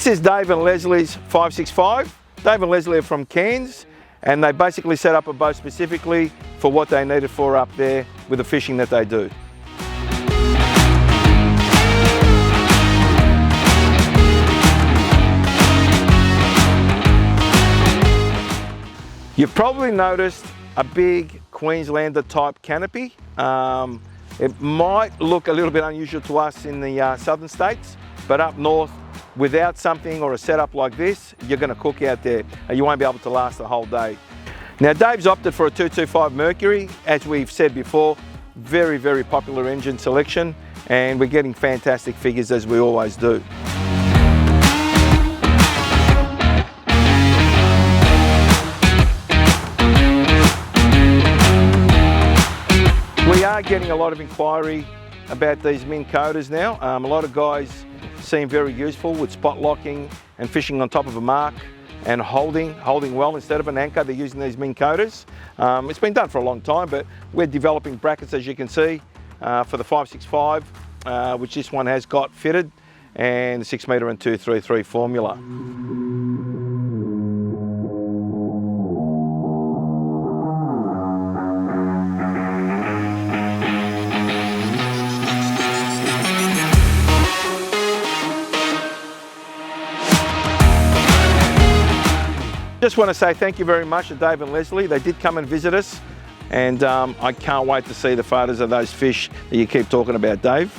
This is Dave and Lesley's 565. Dave and Lesley are from Cairns, and they basically set up a boat specifically for what they needed for up there with the fishing that they do. You've probably noticed a big Queenslander type canopy. It might look a little bit unusual to us in the southern states, but up north, without something or a setup like this, you're going to cook out there and you won't be able to last the whole day. Now Dave's opted for a 225 Mercury, as we've said before, very, very popular engine selection, and we're getting fantastic figures as we always do. We are getting a lot of inquiry about these Mincoders now. A lot of guys seem very useful with spot locking and fishing on top of a mark and holding well instead of an anchor. They're using these Mincoders. It's been done for a long time, but we're developing brackets, as you can see, for the 565, which this one has got fitted, and the 6 metre and 233 formula. Just want to say thank you very much to Dave and Lesley. They did come and visit us, and I can't wait to see the photos of those fish that you keep talking about, Dave.